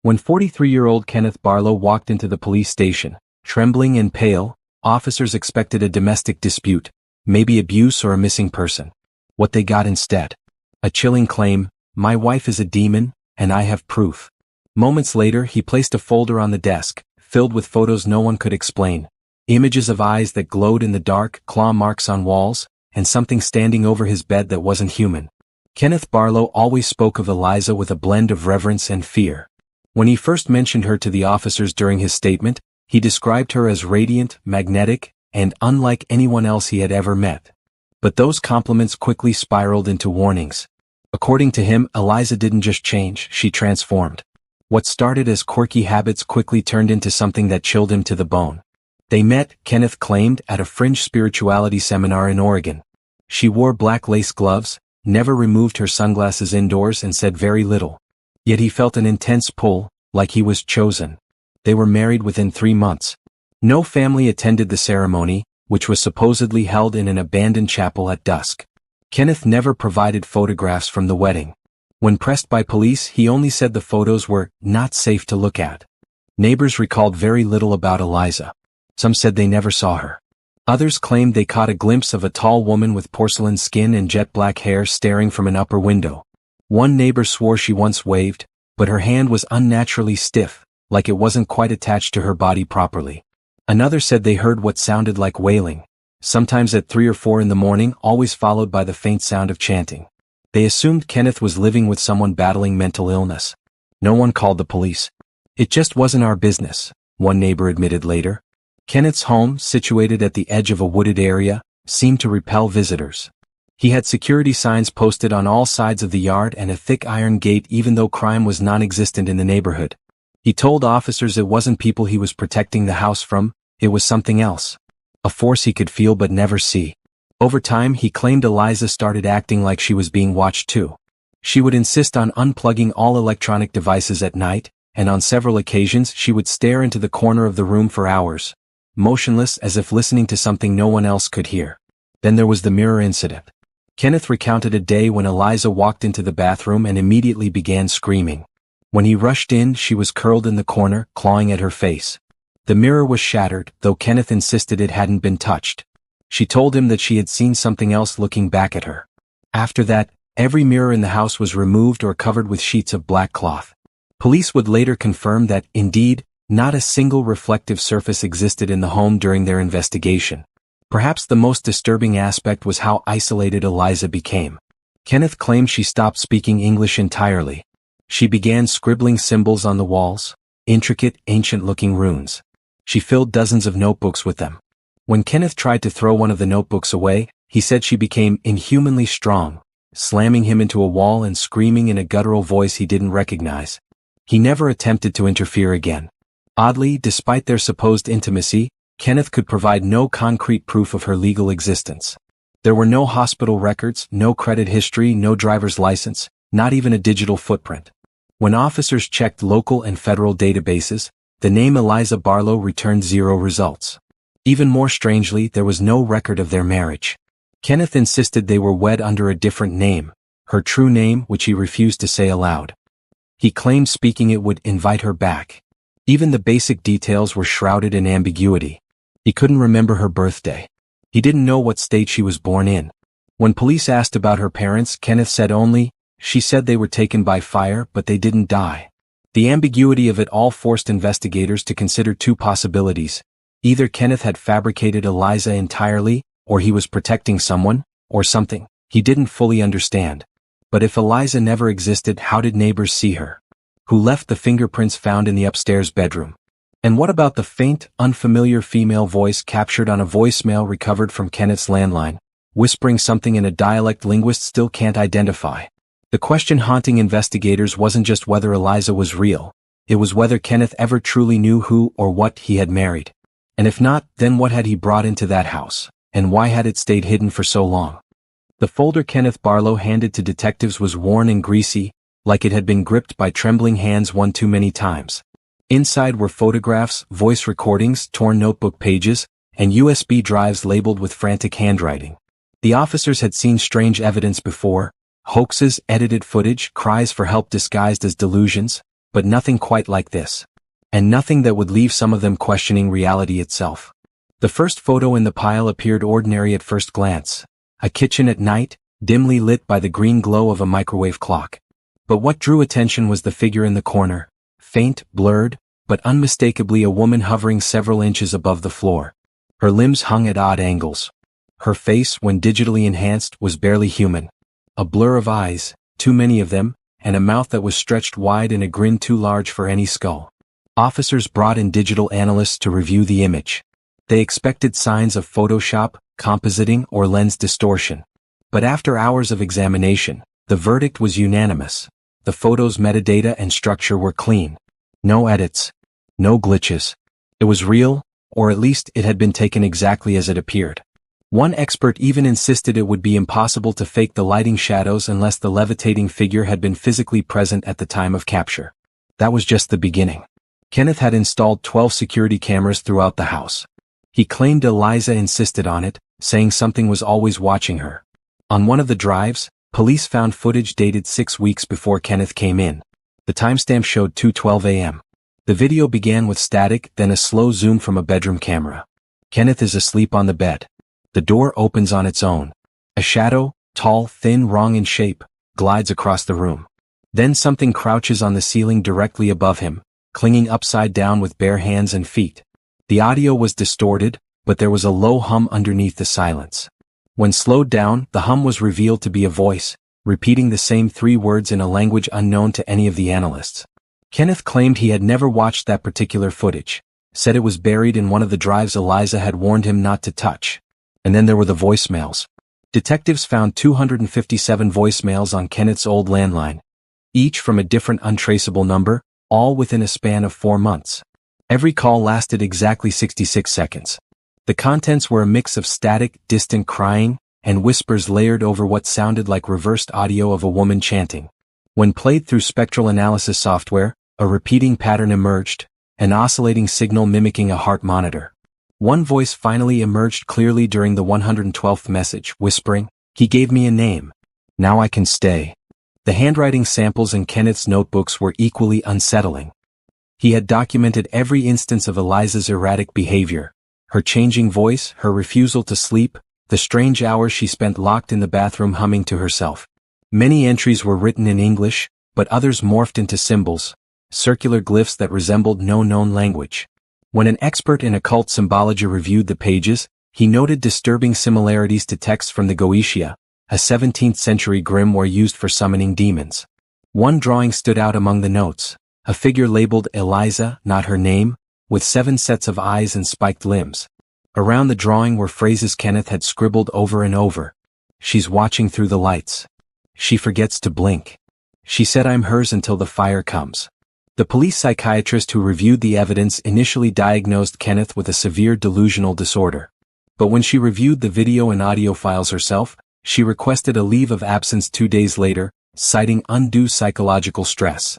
When 43-year-old Kenneth Barlow walked into the police station, trembling and pale, officers expected a domestic dispute, maybe abuse or a missing person. What they got instead? A chilling claim, "My wife is a demon, and I have proof." Moments later, he placed a folder on the desk, filled with photos no one could explain. Images of eyes that glowed in the dark, claw marks on walls, and something standing over his bed that wasn't human. Kenneth Barlow always spoke of Eliza with a blend of reverence and fear. When he first mentioned her to the officers during his statement, he described her as radiant, magnetic, and unlike anyone else he had ever met. But those compliments quickly spiraled into warnings. According to him, Eliza didn't just change, she transformed. What started as quirky habits quickly turned into something that chilled him to the bone. They met, Kenneth claimed, at a fringe spirituality seminar in Oregon. She wore black lace gloves, never removed her sunglasses indoors, and said very little. Yet he felt an intense pull, like he was chosen. They were married within 3 months. No family attended the ceremony, which was supposedly held in an abandoned chapel at dusk. Kenneth never provided photographs from the wedding. When pressed by police, he only said the photos were not safe to look at. Neighbors recalled very little about Eliza. Some said they never saw her. Others claimed they caught a glimpse of a tall woman with porcelain skin and jet black hair staring from an upper window. One neighbor swore she once waved, but her hand was unnaturally stiff, like it wasn't quite attached to her body properly. Another said they heard what sounded like wailing, sometimes at 3 or 4 in the morning, always followed by the faint sound of chanting. They assumed Kenneth was living with someone battling mental illness. No one called the police. "It just wasn't our business," one neighbor admitted later. Kenneth's home, situated at the edge of a wooded area, seemed to repel visitors. He had security signs posted on all sides of the yard and a thick iron gate even though crime was non-existent in the neighborhood. He told officers it wasn't people he was protecting the house from, it was something else. A force he could feel but never see. Over time, he claimed Eliza started acting like she was being watched too. She would insist on unplugging all electronic devices at night, and on several occasions she would stare into the corner of the room for hours, motionless as if listening to something no one else could hear. Then there was the mirror incident. Kenneth recounted a day when Eliza walked into the bathroom and immediately began screaming. When he rushed in, she was curled in the corner, clawing at her face. The mirror was shattered, though Kenneth insisted it hadn't been touched. She told him that she had seen something else looking back at her. After that, every mirror in the house was removed or covered with sheets of black cloth. Police would later confirm that, indeed, not a single reflective surface existed in the home during their investigation. Perhaps the most disturbing aspect was how isolated Eliza became. Kenneth claimed she stopped speaking English entirely. She began scribbling symbols on the walls, intricate, ancient-looking runes. She filled dozens of notebooks with them. When Kenneth tried to throw one of the notebooks away, he said she became inhumanly strong, slamming him into a wall and screaming in a guttural voice he didn't recognize. He never attempted to interfere again. Oddly, despite their supposed intimacy, Kenneth could provide no concrete proof of her legal existence. There were no hospital records, no credit history, no driver's license, not even a digital footprint. When officers checked local and federal databases, the name Eliza Barlow returned 0 results. Even more strangely, there was no record of their marriage. Kenneth insisted they were wed under a different name, her true name, which he refused to say aloud. He claimed speaking it would invite her back. Even the basic details were shrouded in ambiguity. He couldn't remember her birthday. He didn't know what state she was born in. When police asked about her parents, Kenneth said only, "She said they were taken by fire, but they didn't die." The ambiguity of it all forced investigators to consider 2 possibilities. Either Kenneth had fabricated Eliza entirely, or he was protecting someone, or something, he didn't fully understand. But if Eliza never existed, how did neighbors see her? Who left the fingerprints found in the upstairs bedroom? And what about the faint, unfamiliar female voice captured on a voicemail recovered from Kenneth's landline, whispering something in a dialect linguists still can't identify? The question haunting investigators wasn't just whether Eliza was real, it was whether Kenneth ever truly knew who or what he had married. And if not, then what had he brought into that house, and why had it stayed hidden for so long? The folder Kenneth Barlow handed to detectives was worn and greasy, like it had been gripped by trembling hands one too many times. Inside were photographs, voice recordings, torn notebook pages, and USB drives labeled with frantic handwriting. The officers had seen strange evidence before: hoaxes, edited footage, cries for help disguised as delusions, but nothing quite like this. And nothing that would leave some of them questioning reality itself. The first photo in the pile appeared ordinary at first glance. A kitchen at night, dimly lit by the green glow of a microwave clock. But what drew attention was the figure in the corner, faint, blurred, but unmistakably a woman hovering several inches above the floor. Her limbs hung at odd angles. Her face, when digitally enhanced, was barely human. A blur of eyes, too many of them, and a mouth that was stretched wide in a grin too large for any skull. Officers brought in digital analysts to review the image. They expected signs of Photoshop, compositing, or lens distortion. But after hours of examination, the verdict was unanimous. The photo's metadata and structure were clean. No edits. No glitches. It was real, or at least it had been taken exactly as it appeared. One expert even insisted it would be impossible to fake the lighting shadows unless the levitating figure had been physically present at the time of capture. That was just the beginning. Kenneth had installed 12 security cameras throughout the house. He claimed Eliza insisted on it, saying something was always watching her. On one of the drives, police found footage dated 6 weeks before Kenneth came in. The timestamp showed 2:12 a.m. The video began with static, then a slow zoom from a bedroom camera. Kenneth is asleep on the bed. The door opens on its own. A shadow, tall, thin, wrong in shape, glides across the room. Then something crouches on the ceiling directly above him, clinging upside down with bare hands and feet. The audio was distorted, but there was a low hum underneath the silence. When slowed down, the hum was revealed to be a voice, repeating the same 3 words in a language unknown to any of the analysts. Kenneth claimed he had never watched that particular footage, said it was buried in one of the drives Eliza had warned him not to touch. And then there were the voicemails. Detectives found 257 voicemails on Kenneth's old landline, each from a different untraceable number, all within a span of 4 months. Every call lasted exactly 66 seconds. The contents were a mix of static, distant crying, and whispers layered over what sounded like reversed audio of a woman chanting. When played through spectral analysis software, a repeating pattern emerged, an oscillating signal mimicking a heart monitor. One voice finally emerged clearly during the 112th message, whispering, "He gave me a name. Now I can stay." The handwriting samples in Kenneth's notebooks were equally unsettling. He had documented every instance of Eliza's erratic behavior, her changing voice, her refusal to sleep, the strange hours she spent locked in the bathroom humming to herself. Many entries were written in English, but others morphed into symbols, circular glyphs that resembled no known language. When an expert in occult symbology reviewed the pages, he noted disturbing similarities to texts from the Goetia, a 17th century grimoire used for summoning demons. One drawing stood out among the notes, a figure labeled Eliza, not her name, with 7 sets of eyes and spiked limbs. Around the drawing were phrases Kenneth had scribbled over and over. "She's watching through the lights. She forgets to blink. She said I'm hers until the fire comes." The police psychiatrist who reviewed the evidence initially diagnosed Kenneth with a severe delusional disorder. But when she reviewed the video and audio files herself, she requested a leave of absence 2 days later, citing undue psychological stress.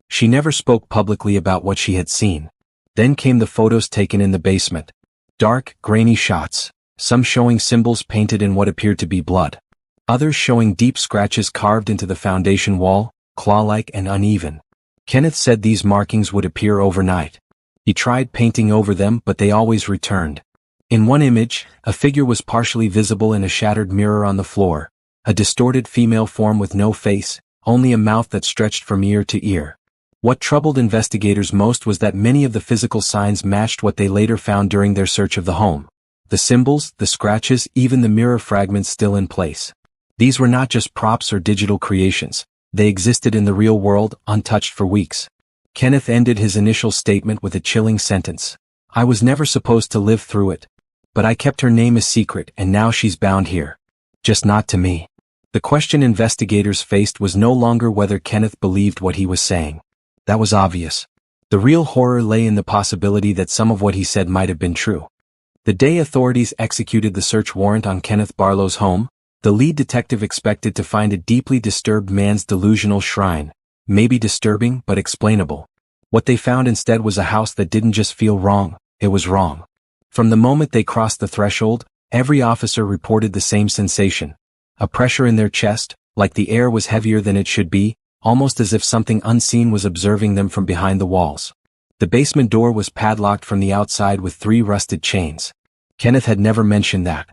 She never spoke publicly about what she had seen. Then came the photos taken in the basement. Dark, grainy shots, some showing symbols painted in what appeared to be blood. Others showing deep scratches carved into the foundation wall, claw-like and uneven. Kenneth said these markings would appear overnight. He tried painting over them, but they always returned. In one image, a figure was partially visible in a shattered mirror on the floor, a distorted female form with no face, only a mouth that stretched from ear to ear. What troubled investigators most was that many of the physical signs matched what they later found during their search of the home. The symbols, the scratches, even the mirror fragments still in place. These were not just props or digital creations. They existed in the real world, untouched for weeks. Kenneth ended his initial statement with a chilling sentence. "I was never supposed to live through it. But I kept her name a secret and now she's bound here. Just not to me." The question investigators faced was no longer whether Kenneth believed what he was saying. That was obvious. The real horror lay in the possibility that some of what he said might have been true. The day authorities executed the search warrant on Kenneth Barlow's home, the lead detective expected to find a deeply disturbed man's delusional shrine, maybe disturbing but explainable. What they found instead was a house that didn't just feel wrong, it was wrong. From the moment they crossed the threshold, every officer reported the same sensation. A pressure in their chest, like the air was heavier than it should be, almost as if something unseen was observing them from behind the walls. The basement door was padlocked from the outside with 3 rusted chains. Kenneth had never mentioned that.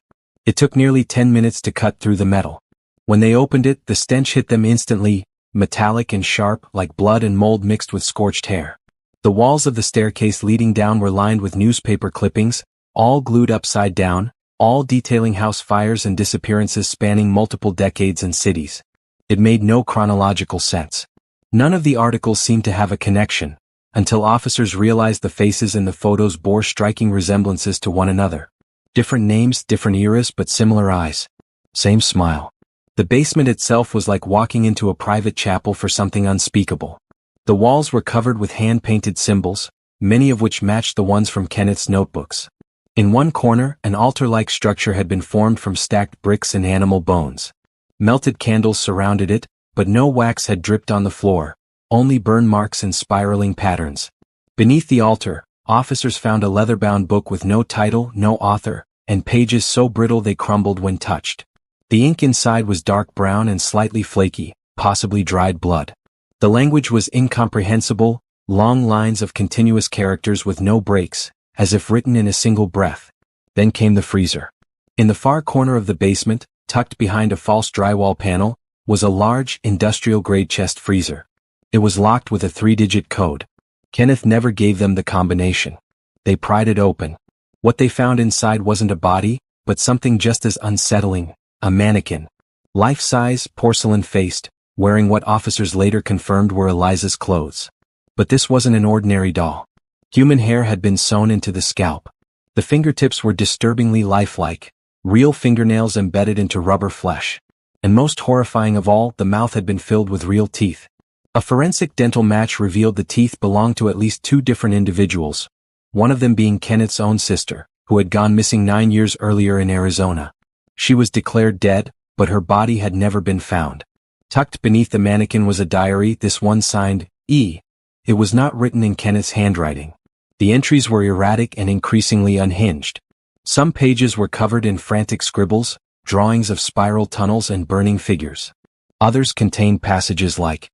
It took nearly 10 minutes to cut through the metal. When they opened it, the stench hit them instantly, metallic and sharp, like blood and mold mixed with scorched hair. The walls of the staircase leading down were lined with newspaper clippings, all glued upside down, all detailing house fires and disappearances spanning multiple decades and cities. It made no chronological sense. None of the articles seemed to have a connection, until officers realized the faces in the photos bore striking resemblances to one another. Different names, different eras, but similar eyes. Same smile. The basement itself was like walking into a private chapel for something unspeakable. The walls were covered with hand-painted symbols, many of which matched the ones from Kenneth's notebooks. In one corner, an altar-like structure had been formed from stacked bricks and animal bones. Melted candles surrounded it, but no wax had dripped on the floor, only burn marks and spiraling patterns. Beneath the altar, officers found a leather-bound book with no title, no author, and pages so brittle they crumbled when touched. The ink inside was dark brown and slightly flaky, possibly dried blood. The language was incomprehensible, long lines of continuous characters with no breaks, as if written in a single breath. Then came the freezer. In the far corner of the basement, tucked behind a false drywall panel, was a large, industrial-grade chest freezer. It was locked with a 3-digit code. Kenneth never gave them the combination. They pried it open. What they found inside wasn't a body, but something just as unsettling, a mannequin. Life-size, porcelain-faced, wearing what officers later confirmed were Eliza's clothes. But this wasn't an ordinary doll. Human hair had been sewn into the scalp. The fingertips were disturbingly lifelike, real fingernails embedded into rubber flesh. And most horrifying of all, the mouth had been filled with real teeth. A forensic dental match revealed the teeth belonged to at least 2 different individuals, one of them being Kenneth's own sister, who had gone missing 9 years earlier in Arizona. She was declared dead, but her body had never been found. Tucked beneath the mannequin was a diary, this one signed, E. It was not written in Kenneth's handwriting. The entries were erratic and increasingly unhinged. Some pages were covered in frantic scribbles, drawings of spiral tunnels and burning figures. Others contained passages like,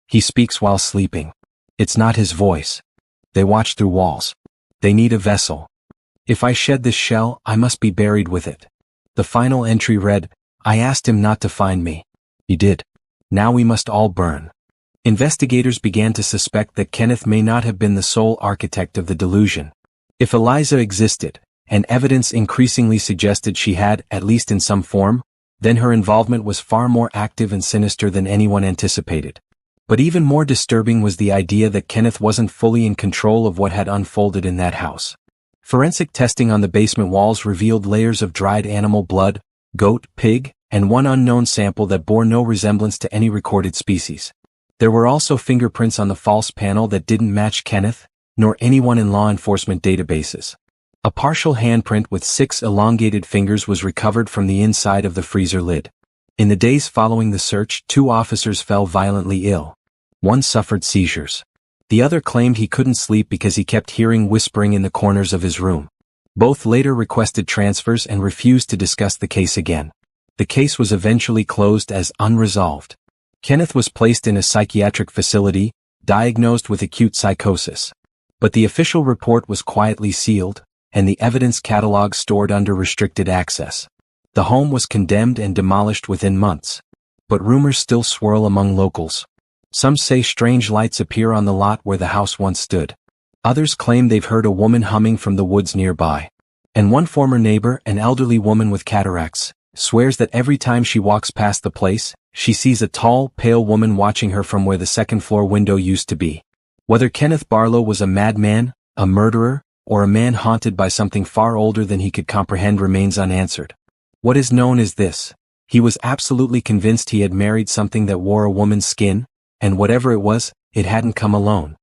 "He speaks while sleeping. It's not his voice. They watch through walls. They need a vessel. If I shed this shell, I must be buried with it." The final entry read, "I asked him not to find me. He did. Now we must all burn." Investigators began to suspect that Kenneth may not have been the sole architect of the delusion. If Eliza existed, and evidence increasingly suggested she had, at least in some form, then her involvement was far more active and sinister than anyone anticipated. But even more disturbing was the idea that Kenneth wasn't fully in control of what had unfolded in that house. Forensic testing on the basement walls revealed layers of dried animal blood, goat, pig, and one unknown sample that bore no resemblance to any recorded species. There were also fingerprints on the false panel that didn't match Kenneth, nor anyone in law enforcement databases. A partial handprint with 6 elongated fingers was recovered from the inside of the freezer lid. In the days following the search, 2 officers fell violently ill. One suffered seizures. The other claimed he couldn't sleep because he kept hearing whispering in the corners of his room. Both later requested transfers and refused to discuss the case again. The case was eventually closed as unresolved. Kenneth was placed in a psychiatric facility, diagnosed with acute psychosis. But the official report was quietly sealed, and the evidence catalog stored under restricted access. The home was condemned and demolished within months. But rumors still swirl among locals. Some say strange lights appear on the lot where the house once stood. Others claim they've heard a woman humming from the woods nearby. And one former neighbor, an elderly woman with cataracts, swears that every time she walks past the place, she sees a tall, pale woman watching her from where the second-floor window used to be. Whether Kenneth Barlow was a madman, a murderer, or a man haunted by something far older than he could comprehend remains unanswered. What is known is this: he was absolutely convinced he had married something that wore a woman's skin, and whatever it was, it hadn't come alone.